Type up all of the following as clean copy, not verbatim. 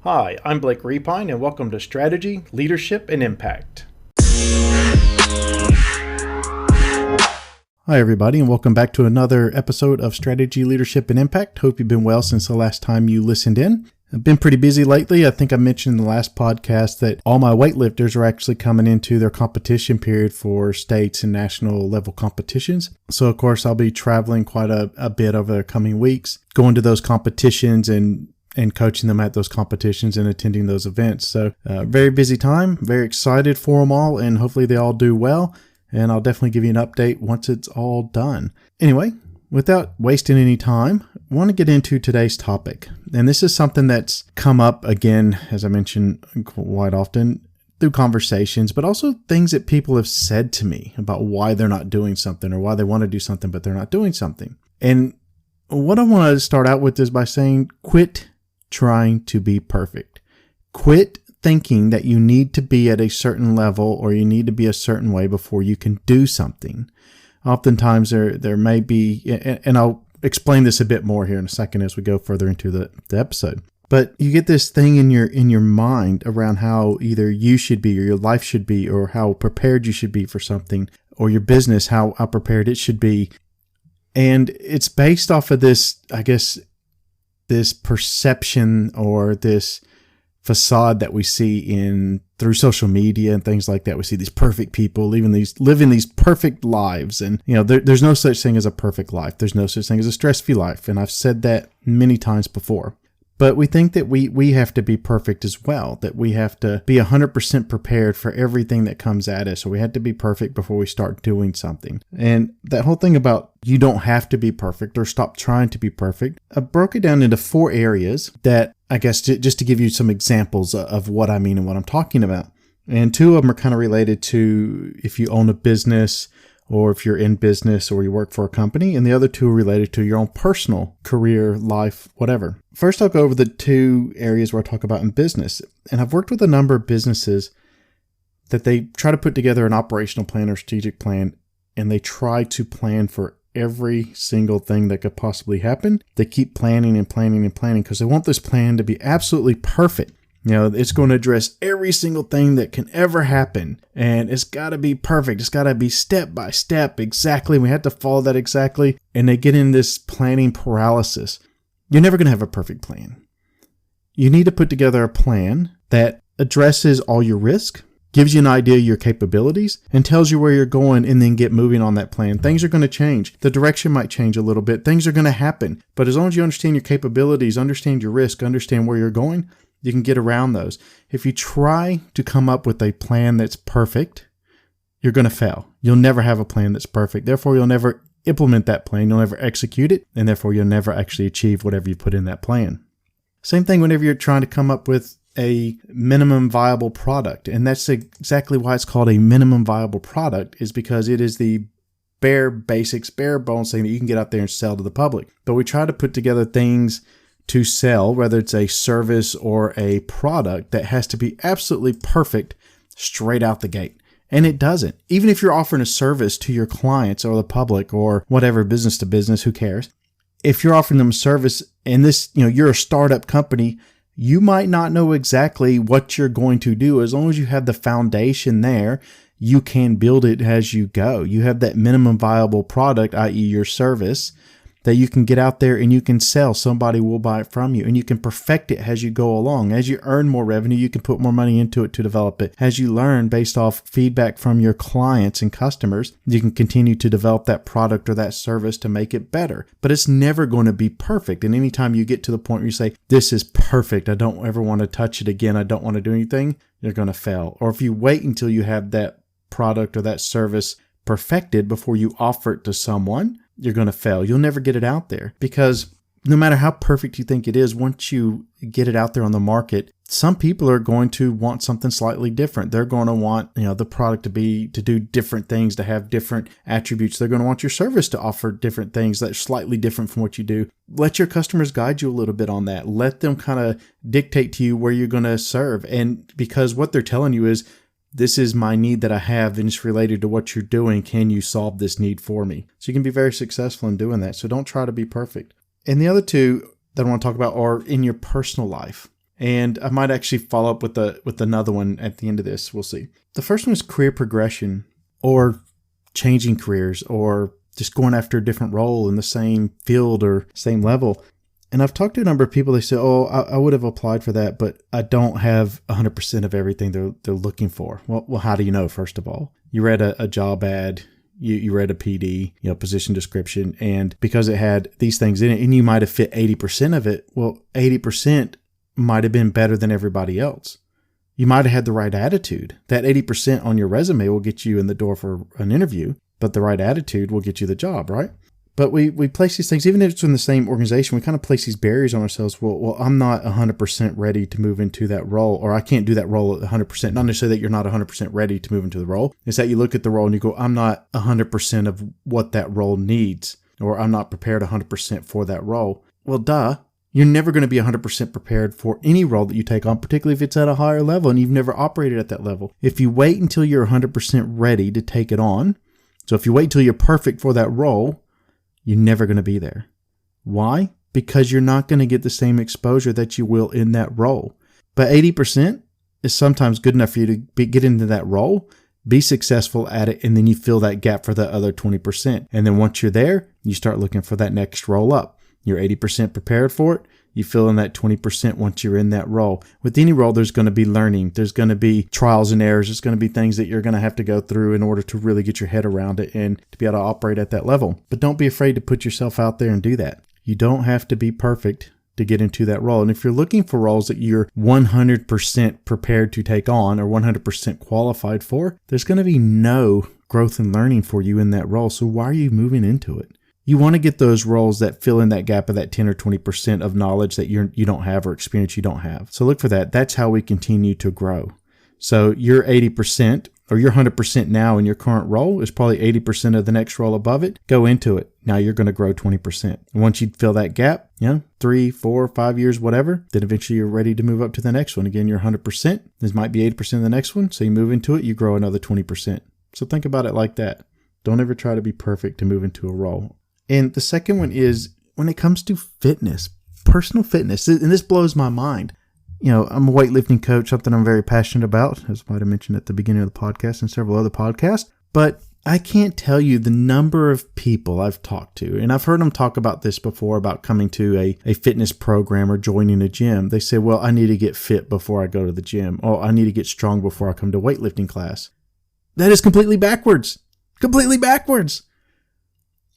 Hi, I'm Blake Repine, and welcome to Strategy, Leadership, and Impact. Hi, everybody, and welcome back to another episode of Strategy, Leadership, and Impact. Hope you've been well since the last time you listened in. I've been pretty busy lately. I think I mentioned in the last podcast that all my weightlifters are actually coming into their competition period for states and national level competitions. So, of course, I'll be traveling quite a bit over the coming weeks, going to those competitions and coaching them at those competitions and attending those events. So, very busy time, very excited for them all, and hopefully they all do well. And I'll definitely give you an update once it's all done. Anyway, without wasting any time, I want to get into today's topic. And this is something that's come up again, as I mentioned quite often, through conversations, but also things that people have said to me about why they're not doing something or why they want to do something, but they're not doing something. And what I want to start out with is by saying, quit trying to be perfect. Quit thinking that you need to be at a certain level or you need to be a certain way before you can do something. Oftentimes there may be, and I'll explain this a bit more here in a second as we go further into the episode. But you get this thing in your mind around how either you should be or your life should be or how prepared you should be for something, or your business, how prepared it should be. And it's based off of this, I guess, this perception or this facade that we see through social media and things like that. We see these perfect people living these perfect lives. And, there's no such thing as a perfect life. There's no such thing as a stress-free life. And I've said that many times before. But we think that we have to be perfect as well, that we have to be 100% prepared for everything that comes at us, or we have to be perfect before we start doing something. And that whole thing about you don't have to be perfect or stop trying to be perfect, I broke it down into 4 areas that, I guess, just to give you some examples of what I mean and what I'm talking about. And 2 of them are kind of related to if you own a business or if you're in business or you work for a company, and the other 2 are related to your own personal career, life, whatever. First, I'll go over the 2 areas where I talk about in business. And I've worked with a number of businesses that they try to put together an operational plan or strategic plan, and they try to plan for every single thing that could possibly happen. They keep planning and planning and planning because they want this plan to be absolutely perfect. It's going to address every single thing that can ever happen, and it's got to be perfect. It's got to be step by step, exactly. We have to follow that exactly, and they get in this planning paralysis. You're never going to have a perfect plan. You need to put together a plan that addresses all your risk, gives you an idea of your capabilities, and tells you where you're going, and then get moving on that plan. Things are going to change. The direction might change a little bit. Things are going to happen, but as long as you understand your capabilities, understand your risk, understand where you're going, you can get around those. If you try to come up with a plan that's perfect, you're going to fail. You'll never have a plan that's perfect. Therefore, you'll never implement that plan. You'll never execute it. And therefore, you'll never actually achieve whatever you put in that plan. Same thing whenever you're trying to come up with a minimum viable product. And that's exactly why it's called a minimum viable product, is because it is the bare basics, bare bones thing that you can get out there and sell to the public. But we try to put together things to sell, whether it's a service or a product, that has to be absolutely perfect straight out the gate. And it doesn't. Even if you're offering a service to your clients or the public or whatever, business to business, who cares? If you're offering them a service and this, you're a startup company, you might not know exactly what you're going to do. As long as you have the foundation there, you can build it as you go. You have that minimum viable product, i.e. your service, that you can get out there and you can sell. Somebody will buy it from you, and you can perfect it as you go along. As you earn more revenue, you can put more money into it to develop it. As you learn based off feedback from your clients and customers, you can continue to develop that product or that service to make it better. But it's never going to be perfect. And anytime you get to the point where you say, this is perfect, I don't ever want to touch it again, I don't want to do anything, you're going to fail. Or if you wait until you have that product or that service perfected before you offer it to someone, you're going to fail. You'll never get it out there, because no matter how perfect you think it is, once you get it out there on the market, some people are going to want something slightly different. They're going to want, the product to do different things, to have different attributes. They're going to want your service to offer different things that are slightly different from what you do. Let your customers guide you a little bit on that. Let them kind of dictate to you where you're going to serve. And because what they're telling you is, this is my need that I have, and it's related to what you're doing. Can you solve this need for me? So you can be very successful in doing that. So don't try to be perfect. And the other 2 that I want to talk about are in your personal life. And I might actually follow up with another one at the end of this. We'll see. The first one is career progression, or changing careers, or just going after a different role in the same field or same level. And I've talked to a number of people. They say, oh, I would have applied for that, but I don't have 100% of everything they're looking for. Well, how do you know, first of all? You read a job ad, you read a PD, position description, and because it had these things in it, and you might have fit 80% of it, well, 80% might have been better than everybody else. You might have had the right attitude. That 80% on your resume will get you in the door for an interview, but the right attitude will get you the job, right? But we place these things, even if it's in the same organization, we kind of place these barriers on ourselves. Well, I'm not 100% ready to move into that role, or I can't do that role at 100%. Not necessarily that you're not 100% ready to move into the role. It's that you look at the role and you go, I'm not 100% of what that role needs, or I'm not prepared 100% for that role. Well, duh. You're never going to be 100% prepared for any role that you take on, particularly if it's at a higher level and you've never operated at that level. If you wait until you're 100% ready to take it on, so if you wait till you're perfect for that role, you're never going to be there. Why? Because you're not going to get the same exposure that you will in that role. But 80% is sometimes good enough for you to get into that role, be successful at it, and then you fill that gap for the other 20%. And then once you're there, you start looking for that next roll up. You're 80% prepared for it. You fill in that 20% once you're in that role. With any role, there's going to be learning. There's going to be trials and errors. There's going to be things that you're going to have to go through in order to really get your head around it and to be able to operate at that level. But don't be afraid to put yourself out there and do that. You don't have to be perfect to get into that role. And if you're looking for roles that you're 100% prepared to take on or 100% qualified for, there's going to be no growth and learning for you in that role. So why are you moving into it? You want to get those roles that fill in that gap of that 10 or 20% of knowledge that you don't have or experience you don't have. So look for that. That's how we continue to grow. So your 80% or your 100% now in your current role is probably 80% of the next role above it. Go into it. Now you're going to grow 20%. And once you fill that gap, 3, 4, 5 years, whatever, then eventually you're ready to move up to the next one. Again, you're 100%. This might be 80% of the next one. So you move into it, you grow another 20%. So think about it like that. Don't ever try to be perfect to move into a role. And the second one is when it comes to fitness, personal fitness, and this blows my mind. I'm a weightlifting coach, something I'm very passionate about, as I might have mentioned at the beginning of the podcast and several other podcasts. But I can't tell you the number of people I've talked to, and I've heard them talk about this before, about coming to a fitness program or joining a gym. They say, well, I need to get fit before I go to the gym. Oh, I need to get strong before I come to weightlifting class. That is completely backwards. Completely backwards.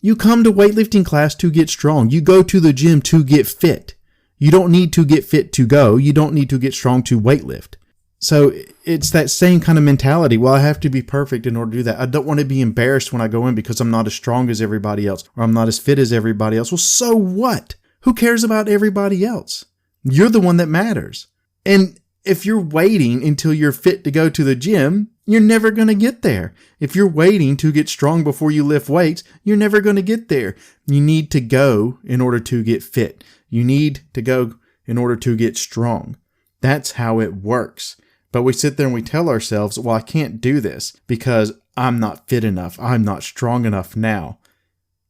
You come to weightlifting class to get strong. You go to the gym to get fit. You don't need to get fit to go. You don't need to get strong to weightlift. So it's that same kind of mentality. Well, I have to be perfect in order to do that. I don't want to be embarrassed when I go in because I'm not as strong as everybody else or I'm not as fit as everybody else. Well, so what? Who cares about everybody else? You're the one that matters. And if you're waiting until you're fit to go to the gym, you're never going to get there. If you're waiting to get strong before you lift weights, you're never going to get there. You need to go in order to get fit. You need to go in order to get strong. That's how it works. But we sit there and we tell ourselves, well, I can't do this because I'm not fit enough. I'm not strong enough now.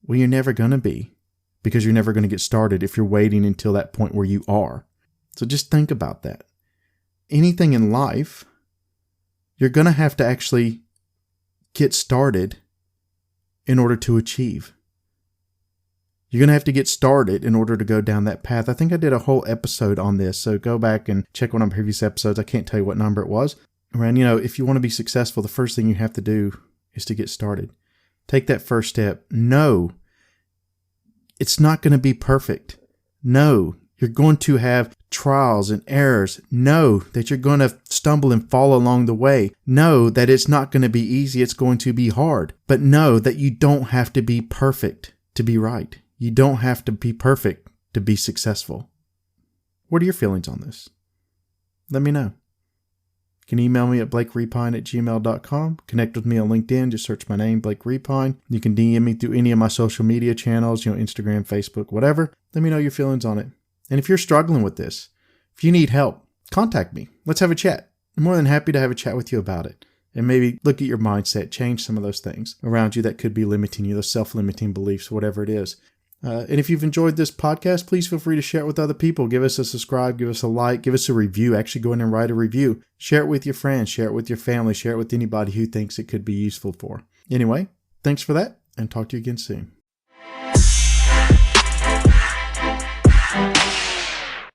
Well, you're never going to be, because you're never going to get started if you're waiting until that point where you are. So just think about that. Anything in life, you're going to have to actually get started in order to achieve. You're going to have to get started in order to go down that path. I think I did a whole episode on this, so go back and check one of my previous episodes. I can't tell you what number it was. Around, if you want to be successful, the first thing you have to do is to get started. Take that first step. No, it's not going to be perfect. No, you're going to have trials and errors. Know that you're going to stumble and fall along the way. Know that it's not going to be easy. It's going to be hard. But know that you don't have to be perfect to be right. You don't have to be perfect to be successful. What are your feelings on this? Let me know. You can email me at blakerepine@gmail.com. Connect with me on LinkedIn. Just search my name, Blake Repine. You can DM me through any of my social media channels, Instagram, Facebook, whatever. Let me know your feelings on it. And if you're struggling with this, if you need help, contact me. Let's have a chat. I'm more than happy to have a chat with you about it. And maybe look at your mindset, change some of those things around you that could be limiting you, those self-limiting beliefs, whatever it is. And if you've enjoyed this podcast, please feel free to share it with other people. Give us a subscribe, give us a like, give us a review. Actually go in and write a review. Share it with your friends, share it with your family, share it with anybody who thinks it could be useful for. Anyway, thanks for that, and talk to you again soon.